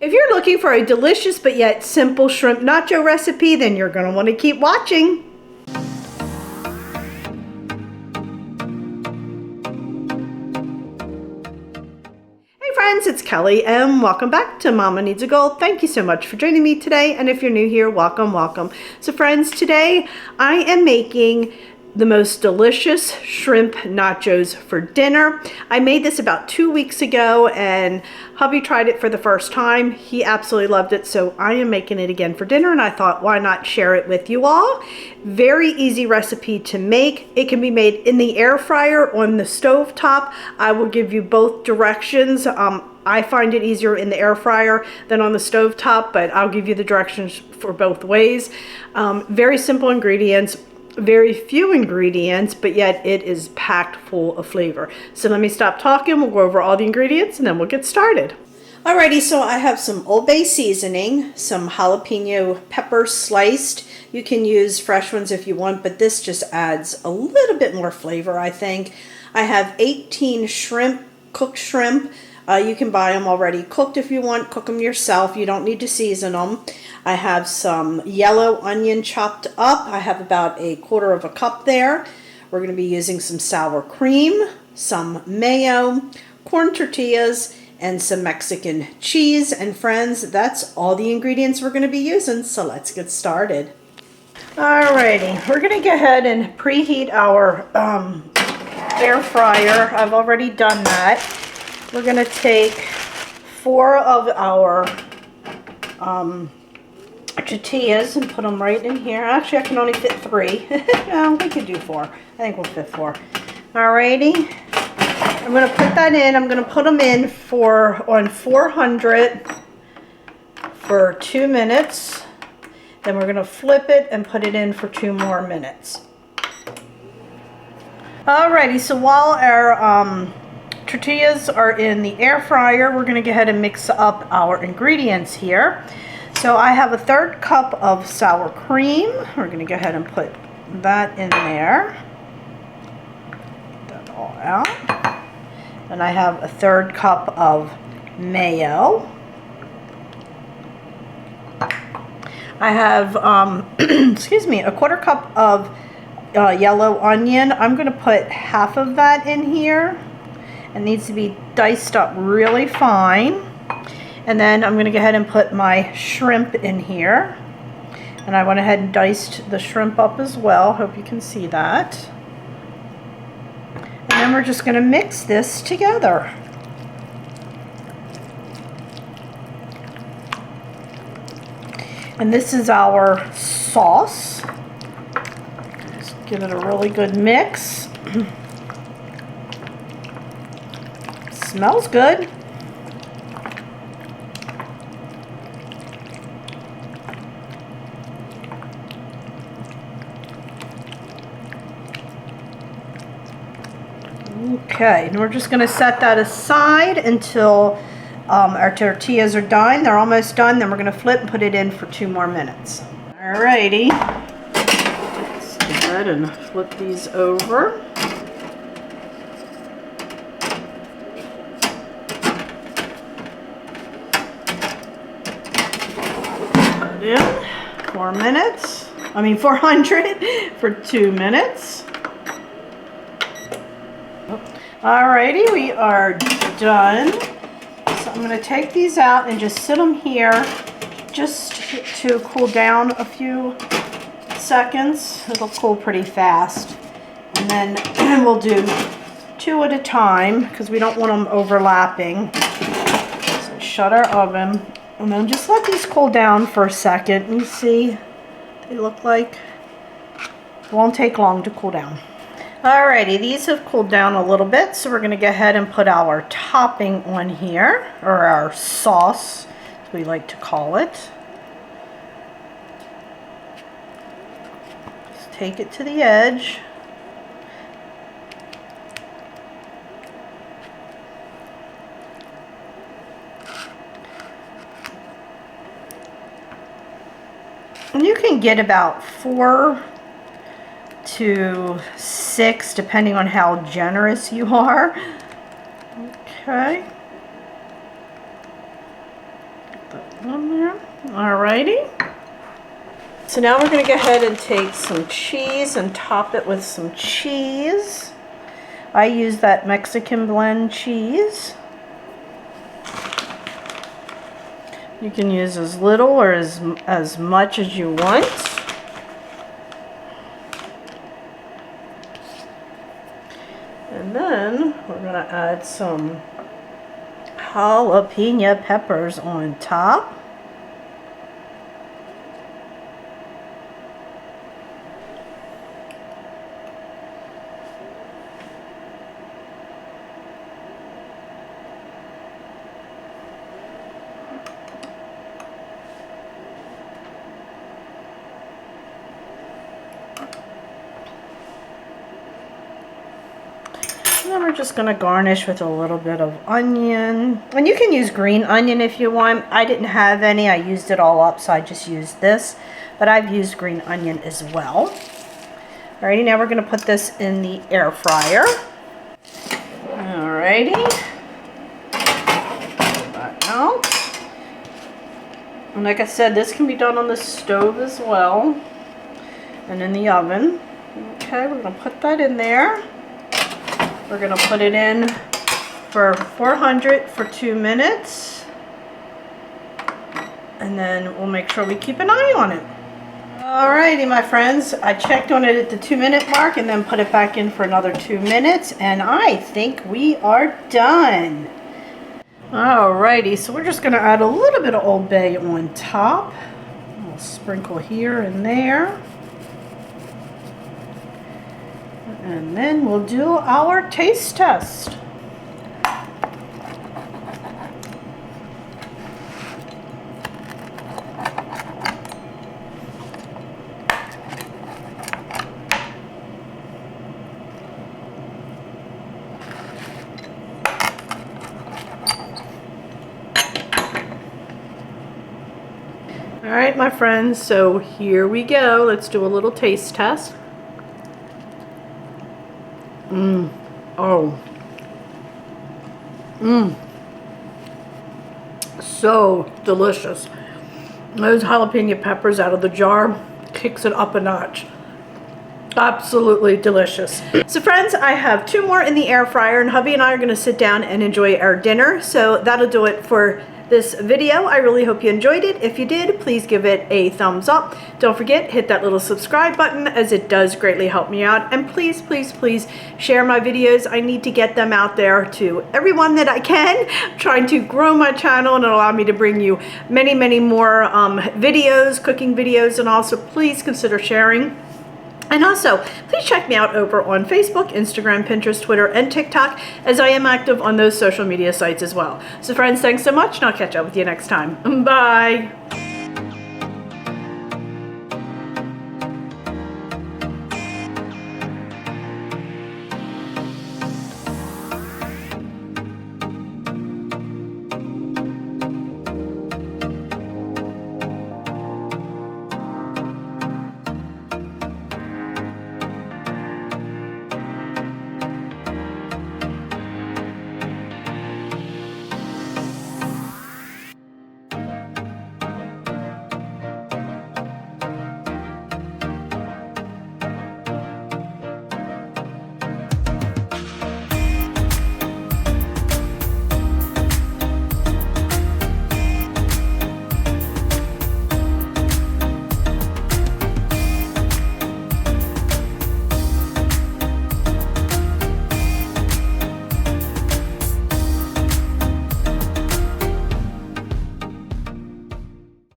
If you're looking for a delicious but yet simple shrimp nacho recipe, then you're going to want to keep watching. Hey friends, it's Kelly and welcome back to Mama Needs a Goal. Thank you so much for joining me today, and if you're new here, welcome, welcome. So friends, today I am making the most delicious shrimp nachos for dinner. I made this about 2 weeks ago and hubby tried it for the first time. He absolutely loved it, so I am making it again for dinner, and I thought, why not share it with you all? Very easy recipe to make. It can be made in the air fryer or on the stove top. I will give you both directions. I find it easier in the air fryer than on the stove top, but I'll give you the directions for both ways. Very simple ingredients. Very few ingredients, but yet it is packed full of flavor. So let me stop talking, we'll go over all the ingredients and then we'll get started. Alrighty, so I have some Old Bay seasoning, some jalapeno peppers sliced. You can use fresh ones if you want, but this just adds a little bit more flavor, I think. I have 18 shrimp, cooked shrimp. You can buy them already cooked if you want. Cook them yourself. You don't need to season them. I have some yellow onion chopped up. I have about 1/4 cup there. We're going to be using some sour cream, some mayo, corn tortillas, and some Mexican cheese. And friends, that's all the ingredients we're going to be using. So let's get started. Alrighty, we're going to go ahead and preheat our air fryer. I've already done that. We're going to take 4 of our tortillas and put them right in here. Actually, I can only fit 3. No, we could do 4. I think we'll fit 4. Alrighty. I'm going to put that in. I'm going to put them in on 400 for 2 minutes. Then we're going to flip it and put it in for 2 more minutes. Alrighty, so while our tortillas are in the air fryer, we're going to go ahead and mix up our ingredients here. So I have 1/3 cup of sour cream. We're going to go ahead and put that in there. Get that all out. And I have 1/3 cup of mayo. I have, excuse me, 1/4 cup of yellow onion. I'm going to put half of that in here. It needs to be diced up really fine. And then I'm going to go ahead and put my shrimp in here. And I went ahead and diced the shrimp up as well. Hope you can see that. And then we're just going to mix this together. And this is our sauce. Just give it a really good mix. Smells good. Okay, and we're just going to set that aside until our tortillas are done. They're almost done. Then we're going to flip and put it in for 2 more minutes. Alrighty. Let's go ahead and flip these over. In 4 minutes. 400 for 2 minutes. Alrighty, we are done. So I'm going to take these out and just sit them here just to cool down a few seconds. It'll cool pretty fast. And then we'll do 2 at a time because we don't want them overlapping. So shut our oven. And then just let these cool down for a second. You see, they look like it won't take long to cool down. Alrighty, these have cooled down a little bit, so we're going to go ahead and put our topping on here, or our sauce, as we like to call it. Just take it to the edge. And you can get about 4 to 6 depending on how generous you are. Okay. Get on there. Alrighty. So now we're going to go ahead and take some cheese and top it with some cheese. I use that Mexican blend cheese. You can use as little or as much as you want. And then we're going to add some jalapeno peppers on top. And then we're just going to garnish with a little bit of onion. And you can use green onion if you want. I didn't have any. I used it all up, so I just used this. But I've used green onion as well. Alrighty, now we're going to put this in the air fryer. Alrighty. Pull that out. And like I said, this can be done on the stove as well. And in the oven. Okay, we're going to put that in there. We're going to put it in for 400 for 2 minutes. And then we'll make sure we keep an eye on it. Alrighty, my friends. I checked on it at the 2-minute mark and then put it back in for another 2 minutes. And I think we are done. Alrighty, so we're just going to add a little bit of Old Bay on top. We'll sprinkle here and there. And then we'll do our taste test. All right, my friends, so here we go. Let's do a little taste test. Oh. So delicious. Those jalapeno peppers out of the jar kicks it up a notch. Absolutely delicious. So friends, I have 2 more in the air fryer, and hubby and I are going to sit down and enjoy our dinner. So that'll do it for this video. I really hope you enjoyed it. If you did, please give it a thumbs up. Don't forget, hit that little subscribe button, as it does greatly help me out. And please, please, please share my videos. I need to get them out there to everyone that I can. I'm trying to grow my channel and allow me to bring you many, many more videos, cooking videos, and also please consider sharing. And also, please check me out over on Facebook, Instagram, Pinterest, Twitter, and TikTok, as I am active on those social media sites as well. So friends, thanks so much, and I'll catch up with you next time. Bye!